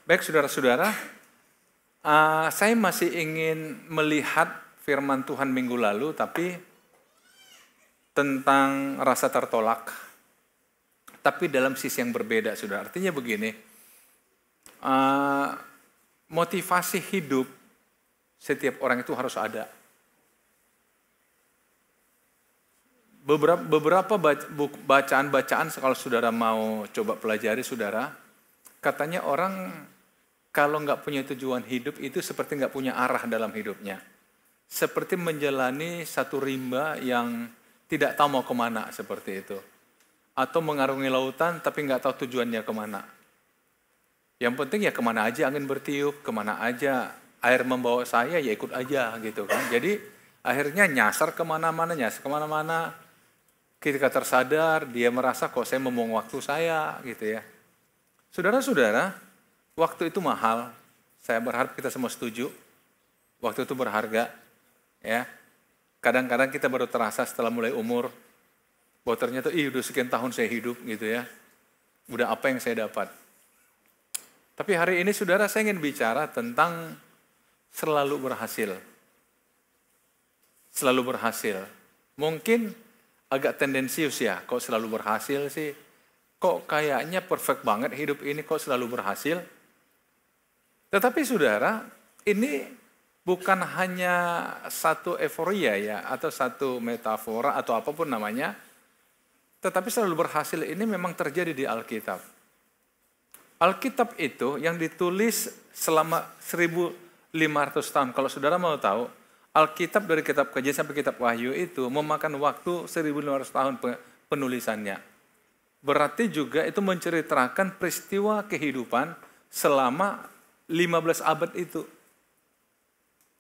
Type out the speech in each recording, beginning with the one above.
Baik saudara-saudara, saya masih ingin melihat firman Tuhan minggu lalu, tapi tentang rasa tertolak. Tapi dalam sisi yang berbeda, saudara. Artinya begini, motivasi hidup setiap orang itu harus ada. Beberapa bacaan-bacaan kalau saudara mau coba pelajari, saudara, katanya orang kalau nggak punya tujuan hidup itu seperti nggak punya arah dalam hidupnya. Seperti menjalani satu rimba yang tidak tahu mau kemana, seperti itu. Atau mengarungi lautan tapi nggak tahu tujuannya kemana. Yang penting ya kemana aja angin bertiup, kemana aja air membawa saya ya ikut aja gitu kan. Jadi akhirnya nyasar kemana-mana, ketika tersadar dia merasa kok saya membuang waktu saya gitu ya. Saudara-saudara, waktu itu mahal. Saya berharap kita semua setuju. Waktu itu berharga. Ya. Kadang-kadang kita baru terasa setelah mulai umur, bahwa ternyata udah sekian tahun saya hidup gitu ya. Udah apa yang saya dapat. Tapi hari ini saudara saya ingin bicara tentang selalu berhasil. Selalu berhasil. Mungkin agak tendensius ya, kok selalu berhasil sih. Kok kayaknya perfect banget hidup ini, kok selalu berhasil. Tetapi saudara, ini bukan hanya satu euforia ya, atau satu metafora atau apapun namanya. Tetapi selalu berhasil ini memang terjadi di Alkitab. Alkitab itu yang ditulis selama 1500 tahun. Kalau saudara mau tahu, Alkitab dari kitab Kejadian sampai kitab Wahyu itu memakan waktu 1500 tahun penulisannya. Berarti juga itu menceritakan peristiwa kehidupan selama 15 abad itu.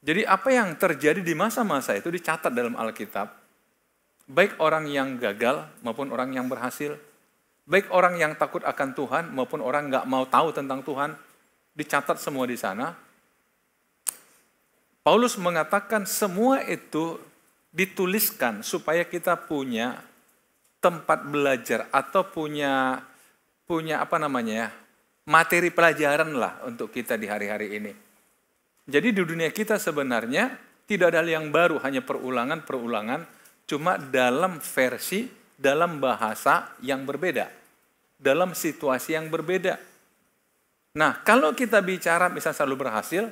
Jadi apa yang terjadi di masa-masa itu dicatat dalam Alkitab. Baik orang yang gagal maupun orang yang berhasil. Baik orang yang takut akan Tuhan maupun orang nggak mau tahu tentang Tuhan. Dicatat semua di sana. Paulus mengatakan semua itu dituliskan supaya kita punya tempat belajar atau punya materi pelajaran lah untuk kita di hari-hari ini. Jadi di dunia kita sebenarnya tidak ada hal yang baru, hanya perulangan, cuma dalam versi, dalam bahasa yang berbeda, dalam situasi yang berbeda. Nah, kalau kita bicara misalnya selalu berhasil,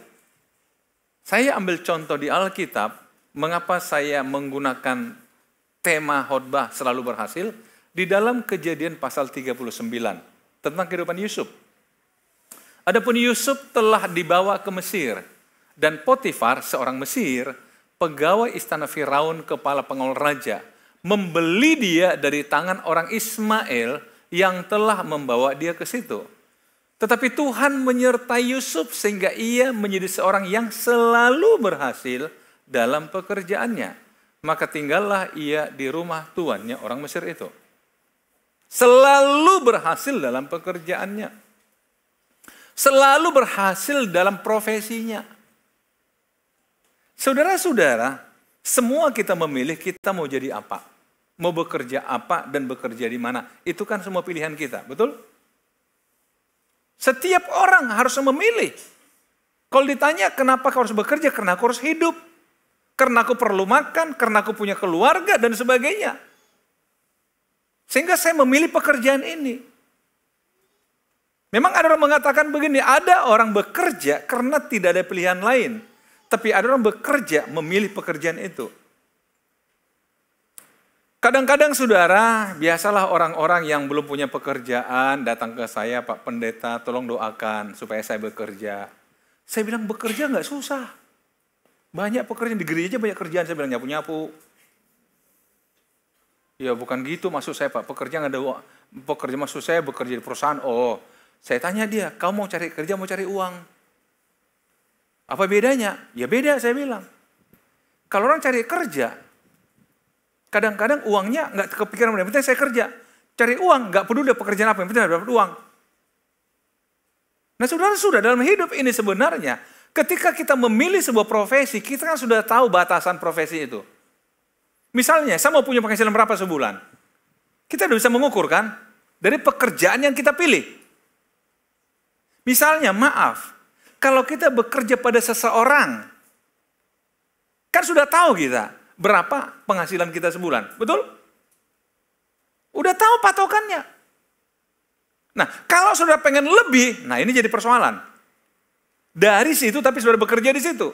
saya ambil contoh di Alkitab, mengapa saya menggunakan tema khotbah selalu berhasil di dalam Kejadian pasal 39 tentang kehidupan Yusuf. Adapun Yusuf telah dibawa ke Mesir dan Potifar seorang Mesir, pegawai istana Firaun kepala pengawal raja, membeli dia dari tangan orang Ismail yang telah membawa dia ke situ. Tetapi Tuhan menyertai Yusuf sehingga ia menjadi seorang yang selalu berhasil dalam pekerjaannya. Maka tinggallah ia di rumah tuannya orang Mesir itu. Selalu berhasil dalam pekerjaannya. Selalu berhasil dalam profesinya. Saudara-saudara, semua kita memilih kita mau jadi apa. Mau bekerja apa dan bekerja di mana. Itu kan semua pilihan kita, betul? Setiap orang harus memilih. Kalau ditanya kenapa kau harus bekerja, karena kau harus hidup. Karena aku perlu makan, karena aku punya keluarga, dan sebagainya. Sehingga saya memilih pekerjaan ini. Memang ada orang mengatakan begini, ada orang bekerja karena tidak ada pilihan lain. Tapi ada orang bekerja memilih pekerjaan itu. Kadang-kadang saudara, biasalah orang-orang yang belum punya pekerjaan datang ke saya, Pak Pendeta, tolong doakan supaya saya bekerja. Saya bilang bekerja nggak susah. Banyak pekerjaan, di gereja banyak kerjaan, saya bilang nyapu-nyapu. Ya bukan gitu maksud saya Pak, pekerja maksud saya bekerja di perusahaan. Oh, saya tanya dia, kau mau cari kerja, mau cari uang? Apa bedanya? Ya beda saya bilang. Kalau orang cari kerja, kadang-kadang uangnya nggak kepikiran, yang penting saya kerja. Cari uang, nggak peduli pekerjaan apa, yang penting dapat uang. Nah saudara, sudah dalam hidup ini sebenarnya, ketika kita memilih sebuah profesi, kita kan sudah tahu batasan profesi itu. Misalnya, saya mau punya penghasilan berapa sebulan? Kita udah bisa mengukur kan? Dari pekerjaan yang kita pilih. Misalnya, maaf, kalau kita bekerja pada seseorang, kan sudah tahu kita berapa penghasilan kita sebulan, betul? Udah tahu patokannya. Nah, kalau saudara pengen lebih, nah ini jadi persoalan. Dari situ, tapi saudara bekerja di situ.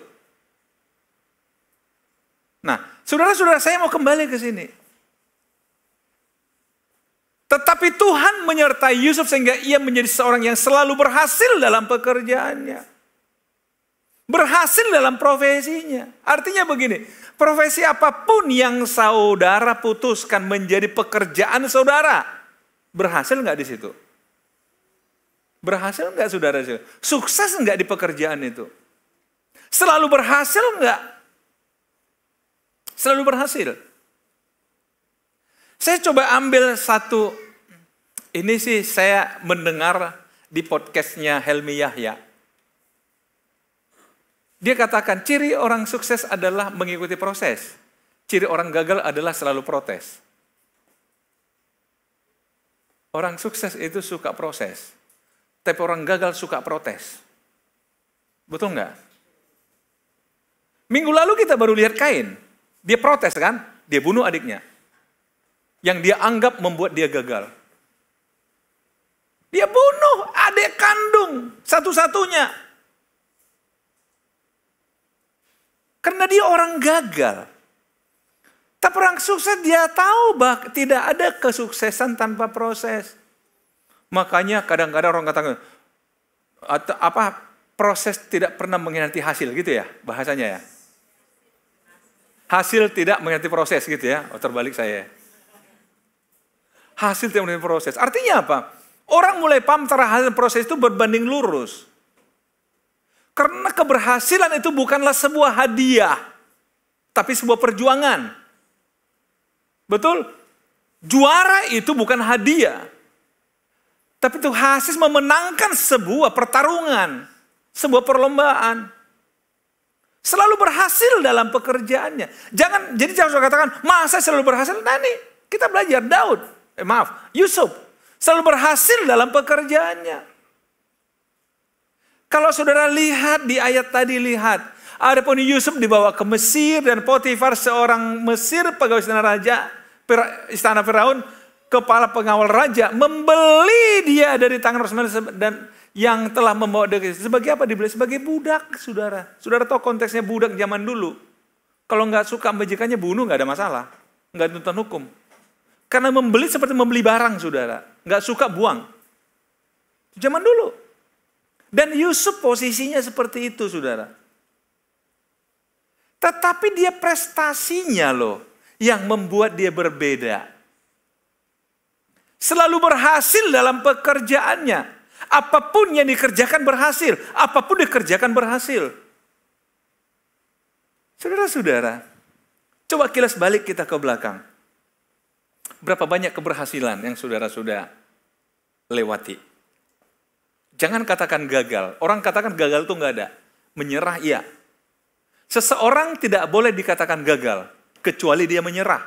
Nah, saudara-saudara, saya mau kembali ke sini. Tetapi Tuhan menyertai Yusuf sehingga ia menjadi seorang yang selalu berhasil dalam pekerjaannya. Berhasil dalam profesinya. Artinya begini, profesi apapun yang saudara putuskan menjadi pekerjaan saudara, berhasil nggak di situ? Berhasil nggak saudara? Sukses nggak di pekerjaan itu? Selalu berhasil nggak? Selalu berhasil. Saya coba ambil satu, ini sih saya mendengar di podcastnya Helmi Yahya. Dia katakan ciri orang sukses adalah mengikuti proses. Ciri orang gagal adalah selalu protes. Orang sukses itu suka proses. Tapi orang gagal suka protes. Betul nggak? Minggu lalu kita baru lihat Kain. Dia protes kan? Dia bunuh adiknya. Yang dia anggap membuat dia gagal. Dia bunuh adik kandung satu-satunya. Karena dia orang gagal. Tapi orang sukses dia tahu bahwa tidak ada kesuksesan tanpa proses. Makanya kadang-kadang orang katakan, proses tidak pernah mengkhianati hasil gitu ya bahasanya ya. Hasil tidak mengkhianati proses gitu ya. Oh, terbalik saya. Hasil tidak mengkhianati proses. Artinya apa? Orang mulai paham antara hasil dan proses itu berbanding lurus. Karena keberhasilan itu bukanlah sebuah hadiah, tapi sebuah perjuangan. Betul? Juara itu bukan hadiah, tapi itu hasil memenangkan sebuah pertarungan, sebuah perlombaan. Selalu berhasil dalam pekerjaannya. Jadi jangan katakan, masa selalu berhasil? Nah nih, kita belajar Yusuf. Selalu berhasil dalam pekerjaannya. Kalau saudara lihat di ayat tadi, adapun Yusuf dibawa ke Mesir dan Potifar seorang Mesir pegawai istana Firaun, kepala pengawal raja, membeli dia dari tangan Rasulullah dan yang telah membawa dia. Sebagai apa dibeli? Sebagai budak, saudara. Saudara tahu konteksnya budak zaman dulu. Kalau nggak suka majikannya bunuh nggak ada masalah, nggak tuntut hukum. Karena membeli seperti membeli barang, saudara. Nggak suka buang. Zaman dulu. Dan Yusuf posisinya seperti itu, saudara. Tetapi dia prestasinya loh yang membuat dia berbeda. Selalu berhasil dalam pekerjaannya. Apapun yang dikerjakan berhasil. Apapun dikerjakan berhasil. Saudara-saudara, coba kilas balik kita ke belakang. Berapa banyak keberhasilan yang saudara sudah lewati? Jangan katakan gagal. Orang katakan gagal itu nggak ada. Menyerah iya. Seseorang tidak boleh dikatakan gagal kecuali dia menyerah.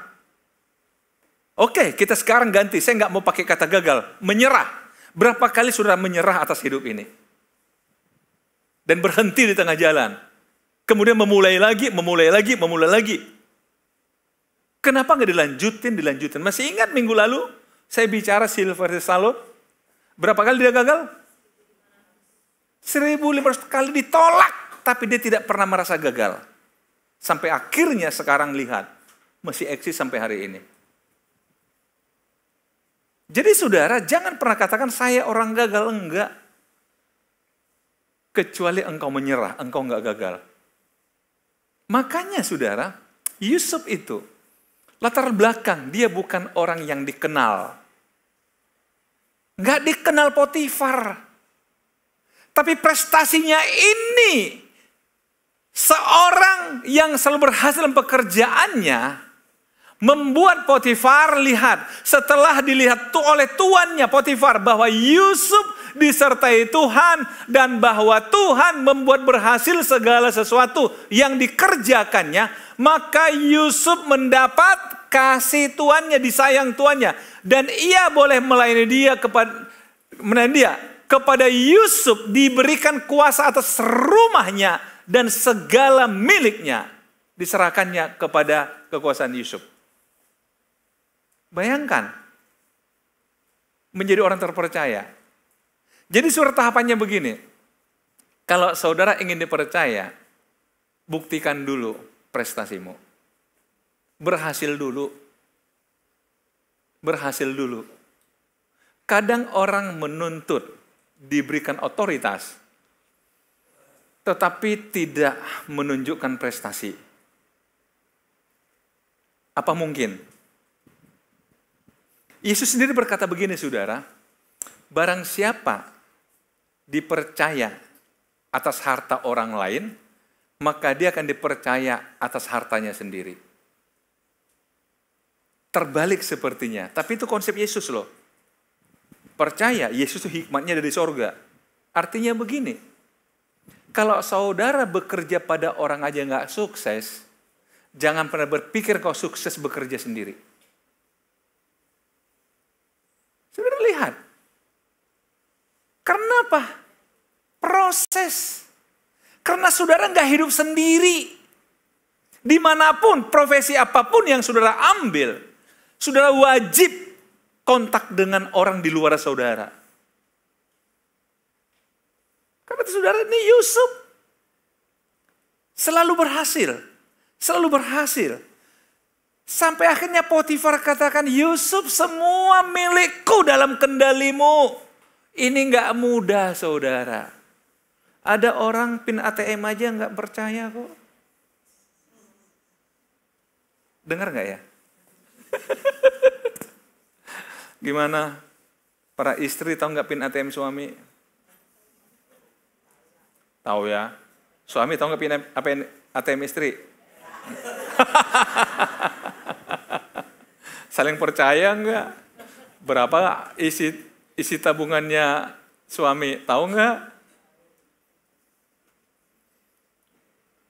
Oke, kita sekarang ganti. Saya nggak mau pakai kata gagal. Menyerah. Berapa kali saudara menyerah atas hidup ini? Dan berhenti di tengah jalan. Kemudian memulai lagi. Kenapa nggak dilanjutin? Masih ingat minggu lalu saya bicara Sylvester Stallone? Berapa kali dia gagal? 1.500 kali ditolak, tapi dia tidak pernah merasa gagal. Sampai akhirnya sekarang lihat, masih eksis sampai hari ini. Jadi saudara, jangan pernah katakan saya orang gagal, enggak. Kecuali engkau menyerah, engkau enggak gagal. Makanya saudara, Yusuf itu, latar belakang, dia bukan orang yang dikenal. Enggak dikenal Potifar. Tapi prestasinya ini, seorang yang selalu berhasil dalam pekerjaannya, membuat Potifar lihat, setelah dilihat oleh tuannya Potifar, bahwa Yusuf disertai Tuhan, dan bahwa Tuhan membuat berhasil segala sesuatu yang dikerjakannya, maka Yusuf mendapat kasih tuannya, disayang tuannya, dan ia boleh melayani dia kepada Yusuf diberikan kuasa atas rumahnya dan segala miliknya. Diserahkannya kepada kekuasaan Yusuf. Bayangkan, menjadi orang terpercaya. Jadi surat tahapannya begini, kalau saudara ingin dipercaya, buktikan dulu prestasimu. Berhasil dulu. Berhasil dulu. Kadang orang menuntut diberikan otoritas, tetapi tidak menunjukkan prestasi. Apa mungkin? Yesus sendiri berkata begini, saudara, barang siapa dipercaya atas harta orang lain, maka dia akan dipercaya atas hartanya sendiri. Terbalik sepertinya, tapi itu konsep Yesus loh. Percaya, Yesus itu hikmatnya dari sorga. Artinya begini, kalau saudara bekerja pada orang aja nggak sukses, jangan pernah berpikir kau sukses bekerja sendiri. Saudara lihat, karena apa? Proses. Karena saudara nggak hidup sendiri. Dimanapun, profesi apapun yang saudara ambil, saudara wajib kontak dengan orang di luar saudara. Karena saudara ini Yusuf selalu berhasil. Selalu berhasil. Sampai akhirnya Potifar katakan, Yusuf semua milikku dalam kendalimu. Ini nggak mudah saudara. Ada orang pin ATM aja nggak percaya kok. Dengar nggak ya? Gimana? Para istri tahu nggak pin ATM suami? Tahu ya? Suami tahu nggak pin ATM istri? Saling percaya nggak? Berapa isi tabungannya suami? Tahu nggak?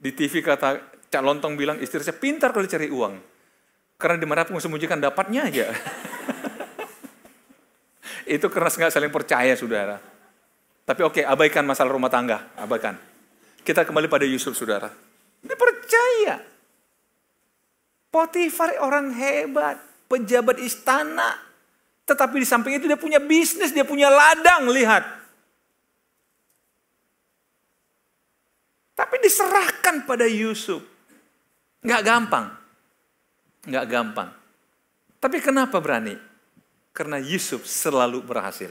Di TV kata Cak Lontong bilang istri saya pintar kalau cari uang. Karena dimanapun sembunyikan dapatnya aja. Itu karena nggak saling percaya saudara. Tapi oke, abaikan masalah rumah tangga. Abaikan. Kita kembali pada Yusuf saudara. Dia percaya. Potifar orang hebat. Pejabat istana. Tetapi di samping itu dia punya bisnis. Dia punya ladang, lihat. Tapi diserahkan pada Yusuf. Nggak gampang. Nggak gampang. Tapi kenapa berani? Karena Yusuf selalu berhasil.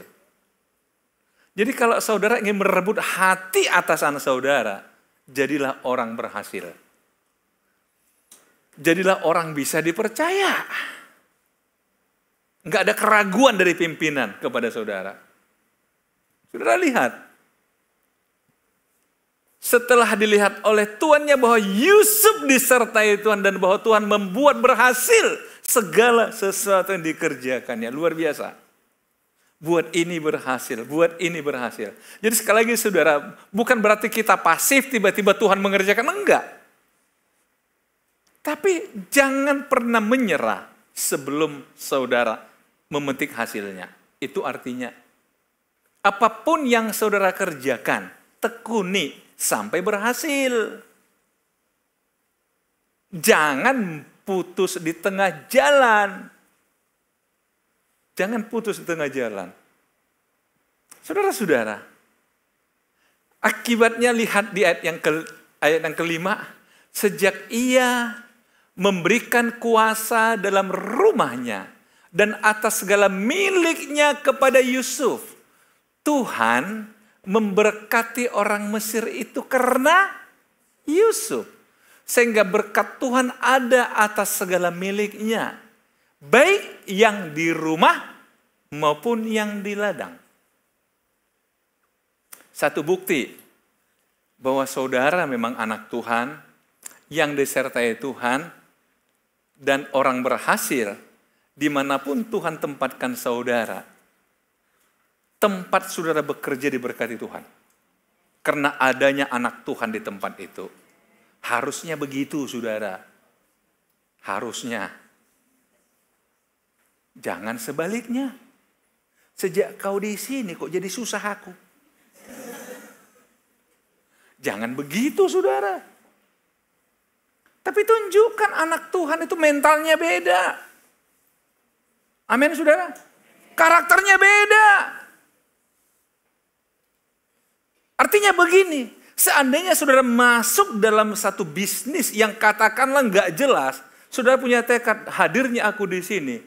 Jadi kalau saudara ingin merebut hati atasan saudara, jadilah orang berhasil. Jadilah orang bisa dipercaya. Nggak ada keraguan dari pimpinan kepada saudara. Saudara lihat. Setelah dilihat oleh tuannya bahwa Yusuf disertai Tuhan dan bahwa Tuhan membuat berhasil segala sesuatu yang dikerjakannya. Luar biasa. Buat ini berhasil, buat ini berhasil. Jadi sekali lagi saudara, bukan berarti kita pasif tiba-tiba Tuhan mengerjakan, enggak. Tapi jangan pernah menyerah sebelum saudara memetik hasilnya. Itu artinya apapun yang saudara kerjakan, tekuni sampai berhasil. Jangan putus di tengah jalan. Jangan putus di tengah jalan. Saudara-saudara, akibatnya lihat di ayat yang kelima, sejak ia memberikan kuasa dalam rumahnya dan atas segala miliknya kepada Yusuf, Tuhan memberkati orang Mesir itu karena Yusuf. Sehingga berkat Tuhan ada atas segala miliknya. Baik yang di rumah maupun yang di ladang. Satu bukti bahwa saudara memang anak Tuhan, yang disertai Tuhan, dan orang berhasil dimanapun Tuhan tempatkan saudara. Tempat saudara bekerja diberkati Tuhan. Karena adanya anak Tuhan di tempat itu. Harusnya begitu saudara. Harusnya. Jangan sebaliknya. Sejak kau di sini kok jadi susah aku. Jangan begitu saudara. Tapi tunjukkan anak Tuhan itu mentalnya beda. Amin saudara. Karakternya beda. Artinya begini, seandainya saudara masuk dalam satu bisnis yang katakanlah nggak jelas, saudara punya tekad, hadirnya aku di sini,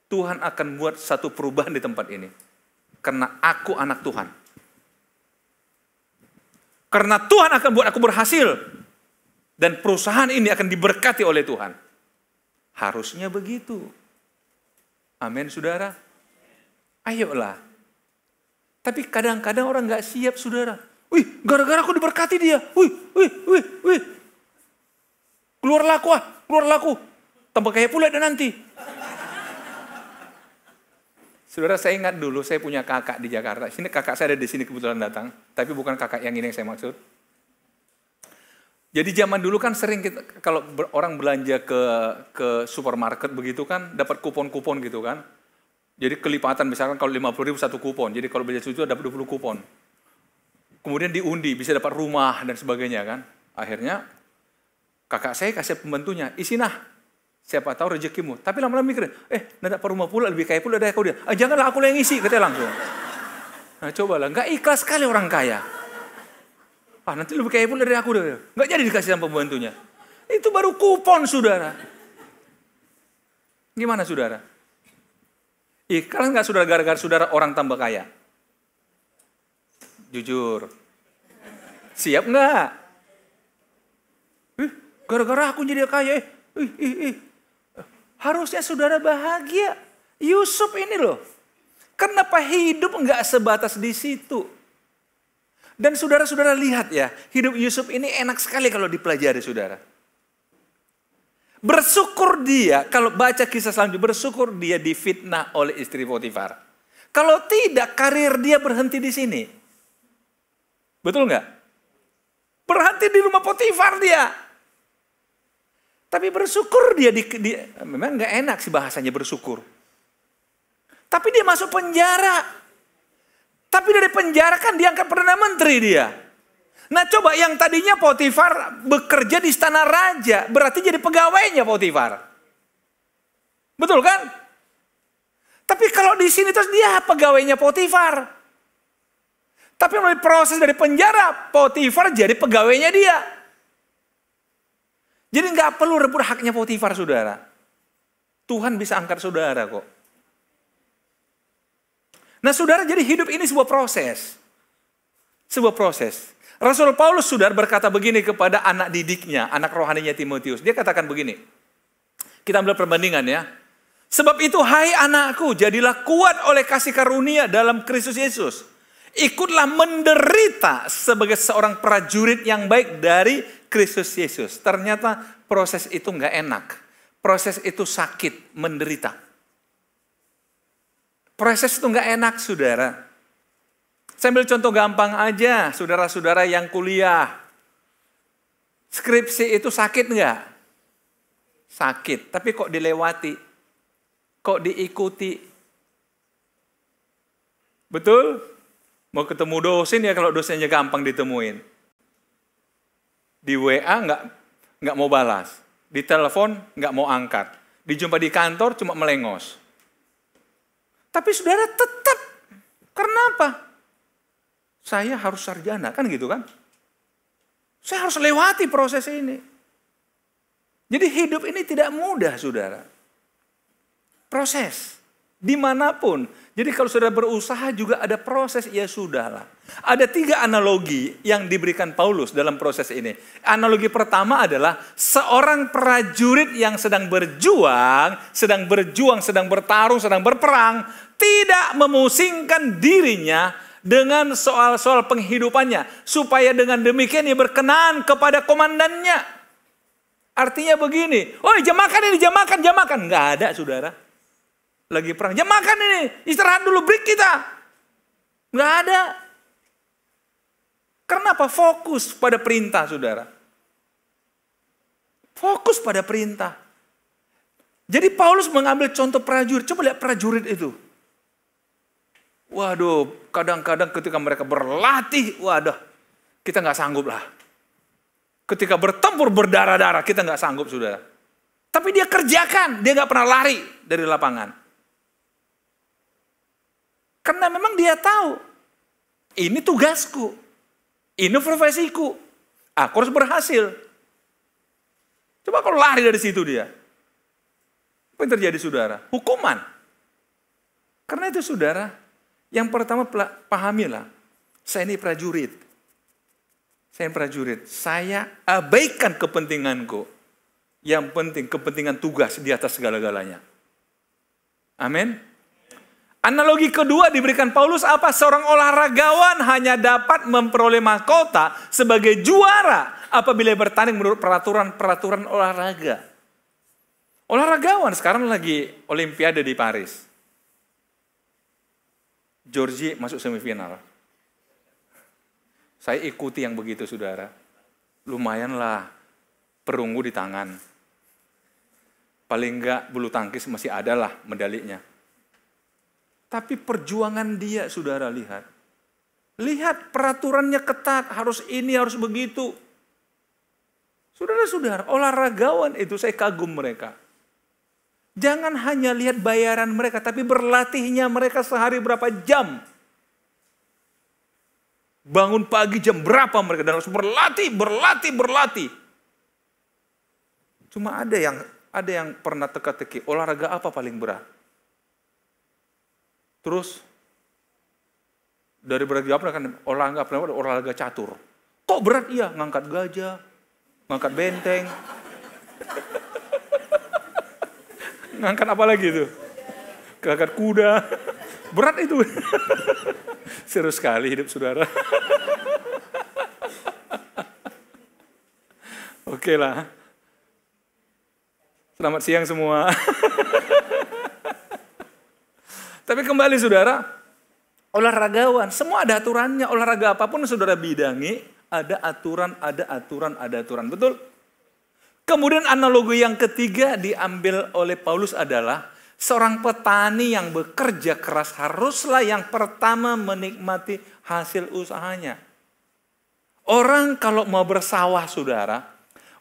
Tuhan akan buat satu perubahan di tempat ini. Karena aku anak Tuhan. Karena Tuhan akan buat aku berhasil. Dan perusahaan ini akan diberkati oleh Tuhan. Harusnya begitu. Amin saudara. Ayolah. Tapi kadang-kadang orang nggak siap saudara. Wih, gara-gara aku diberkati dia. Wih. Keluar laku. Tambah kaya pula dan nanti. Saudara, saya ingat dulu saya punya kakak di Jakarta. Sini kakak saya ada di sini kebetulan datang, tapi bukan kakak yang ini yang saya maksud. Jadi zaman dulu kan sering kita, kalau orang belanja ke supermarket begitu kan, dapat kupon-kupon gitu kan. Jadi kelipatan, misalkan kalau 50.000 satu kupon, jadi kalau belanja susu dapat 20 kupon. Kemudian diundi, bisa dapat rumah dan sebagainya kan. Akhirnya kakak saya kasih pembantunya, isi nah. Siapa tahu rezekimu. Tapi lama-lama mikir, nanti dapat rumah pula, lebih kaya pula dari aku dia. Janganlah aku yang isi, katanya langsung. Nah cobalah, nggak ikhlas sekali orang kaya. Nanti lebih kaya pula dari aku dia. Nggak jadi dikasih sama pembantunya. Itu baru kupon saudara. Gimana saudara? Ikhlas nggak saudara gara-gara saudara orang tambah kaya? Jujur. Siap nggak? Gara-gara aku jadi kaya, harusnya saudara bahagia. Yusuf ini loh. Kenapa hidup nggak sebatas di situ? Dan saudara-saudara lihat ya, hidup Yusuf ini enak sekali kalau dipelajari saudara. Bersyukur dia, kalau baca kisah selanjutnya, bersyukur dia difitnah oleh istri Potifar. Kalau tidak, karir dia berhenti di sini. Betul nggak? Berhenti di rumah Potifar dia. Tapi bersyukur dia, memang nggak enak sih bahasanya bersyukur. Tapi dia masuk penjara. Tapi dari penjara kan diangkat Perdana Menteri dia. Nah coba yang tadinya Potifar bekerja di istana raja, berarti jadi pegawainya Potifar. Betul kan? Tapi kalau di sini terus dia pegawainya Potifar. Tapi melalui proses dari penjara, Potifar jadi pegawainya dia. Jadi nggak perlu rebut haknya Potifar, saudara. Tuhan bisa angkat saudara kok. Nah saudara, jadi hidup ini sebuah proses. Sebuah proses. Rasul Paulus saudara berkata begini kepada anak didiknya, anak rohaninya Timotius. Dia katakan begini. Kita ambil perbandingan ya. Sebab itu hai anakku, jadilah kuat oleh kasih karunia dalam Kristus Yesus. Ikutlah menderita sebagai seorang prajurit yang baik dari Kristus Yesus. Ternyata proses itu nggak enak. Proses itu sakit, menderita. Proses itu nggak enak, saudara. Saya ambil contoh gampang aja, saudara-saudara yang kuliah. Skripsi itu sakit nggak? Sakit, tapi kok dilewati? Kok diikuti? Betul? Mau ketemu dosen ya kalau dosennya gampang ditemuin. Di WA nggak mau balas. Di telepon nggak mau angkat. Dijumpa di kantor cuma melengos. Tapi saudara tetap. Kenapa? Saya harus sarjana, kan gitu kan? Saya harus lewati proses ini. Jadi hidup ini tidak mudah, saudara. Proses. Dimanapun. Jadi kalau saudara berusaha juga ada proses, ya sudahlah. Ada 3 analogi yang diberikan Paulus dalam proses ini. Analogi pertama adalah seorang prajurit yang sedang berjuang, sedang bertarung, sedang berperang, tidak memusingkan dirinya dengan soal-soal penghidupannya. Supaya dengan demikian ia berkenan kepada komandannya. Artinya begini, jam makan ini, jam makan. Nggak ada, saudara. Lagi perang, jam makan ini, istirahat dulu, break kita. Nggak ada. Kenapa? Fokus pada perintah, saudara. Fokus pada perintah. Jadi Paulus mengambil contoh prajurit. Coba lihat prajurit itu. Waduh, kadang-kadang ketika mereka berlatih, waduh, kita nggak sanggup lah. Ketika bertempur berdarah-darah, kita nggak sanggup, saudara. Tapi dia kerjakan, dia nggak pernah lari dari lapangan. Karena memang dia tahu, ini tugasku, ini profesiku, aku harus berhasil. Coba kalau lari dari situ dia, apa yang terjadi, saudara? Hukuman. Karena itu, saudara, yang pertama pahamilah, saya ini prajurit. Saya abaikan kepentinganku. Yang penting kepentingan tugas di atas segala-galanya. Amin. Analogi kedua diberikan Paulus apa? Seorang olahragawan hanya dapat memperoleh mahkota sebagai juara apabila bertanding menurut peraturan olahraga. Olahragawan sekarang lagi Olimpiade di Paris. Georgie masuk semifinal. Saya ikuti yang begitu, saudara. Lumayanlah perunggu di tangan. Paling enggak bulu tangkis masih ada lah medalinya. Tapi perjuangan dia, saudara, lihat. Lihat peraturannya ketat, harus ini, harus begitu. Saudara-saudara, olahragawan itu saya kagum mereka. Jangan hanya lihat bayaran mereka, tapi berlatihnya mereka sehari berapa jam. Bangun pagi jam berapa mereka dan harus berlatih. Cuma ada yang pernah teka-teki, olahraga apa paling berat? Terus dari berat apa kan olahraga catur. Kok berat? Iya, ngangkat gajah, ngangkat benteng. Ngangkat apa lagi itu? Ngangkat kuda. Berat itu. Seru sekali hidup saudara. Oke lah. Selamat siang semua. Tapi kembali saudara, olahragawan, semua ada aturannya. Olahraga apapun saudara bidangi, ada aturan. Betul? Kemudian analogi yang ketiga diambil oleh Paulus adalah seorang petani yang bekerja keras haruslah yang pertama menikmati hasil usahanya. Orang kalau mau bersawah, saudara,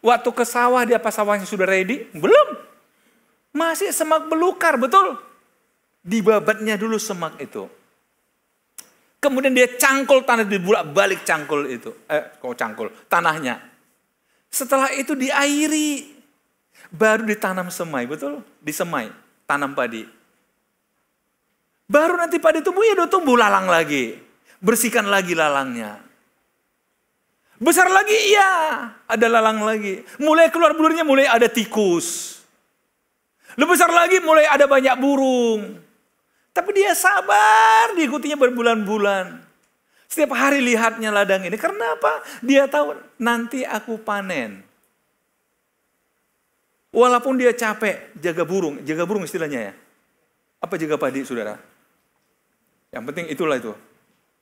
waktu ke sawah, dia apa sawahnya sudah ready? Belum. Masih semak belukar, betul? Dibabatnya dulu semak itu. Kemudian dia cangkul tanah, dibulak-balik cangkul itu. Tanahnya. Setelah itu diairi. Baru ditanam semai, betul? Disemai, tanam padi. Baru nanti padi tumbuh, ya udah tumbuh lalang lagi. Bersihkan lagi lalangnya. Besar lagi, iya, ada lalang lagi. Mulai keluar bulurnya, mulai ada tikus. Lebih besar lagi, mulai ada banyak burung. Tapi dia sabar, diikutinya berbulan-bulan. Setiap hari lihatnya ladang ini. Karena apa? Dia tahu nanti aku panen. Walaupun dia capek jaga burung istilahnya ya. Apa jaga padi, saudara? Yang penting itulah itu.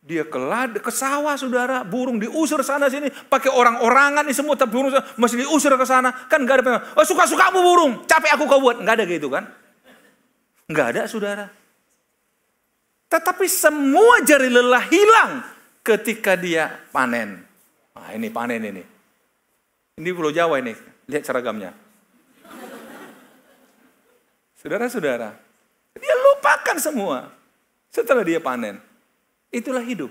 Dia ke sawah, saudara, burung diusir sana sini, pakai orang-orangan ini semua, tapi burung masih diusir ke sana. Kan enggak ada, oh, suka-sukamu burung, capek aku kau buat. Enggak ada gitu kan? Enggak ada, saudara. Tetapi semua jari lelah hilang ketika dia panen. Nah, ini panen ini. Ini Pulau Jawa ini, lihat seragamnya. Saudara-saudara, dia lupakan semua setelah dia panen. Itulah hidup.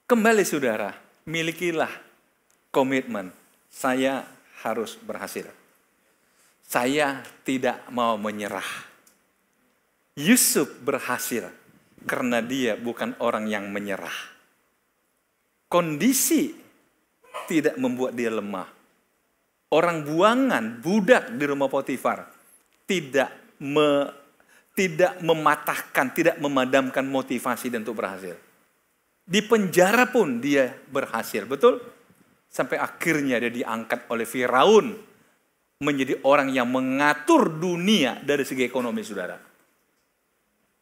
Kembali saudara, milikilah komitmen. Saya harus berhasil. Saya tidak mau menyerah. Yusuf berhasil karena dia bukan orang yang menyerah. Kondisi tidak membuat dia lemah. Orang buangan, budak di rumah Potifar tidak mematahkan, tidak memadamkan motivasi dan untuk berhasil. Di penjara pun dia berhasil, betul? Sampai akhirnya dia diangkat oleh Firaun menjadi orang yang mengatur dunia dari segi ekonomi, saudara.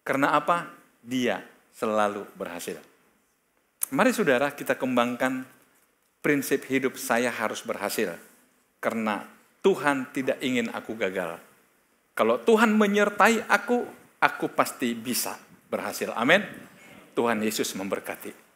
Karena apa? Dia selalu berhasil. Mari saudara kita kembangkan prinsip hidup saya harus berhasil. Karena Tuhan tidak ingin aku gagal. Kalau Tuhan menyertai aku pasti bisa. berhasil. Amin. Tuhan Yesus memberkati.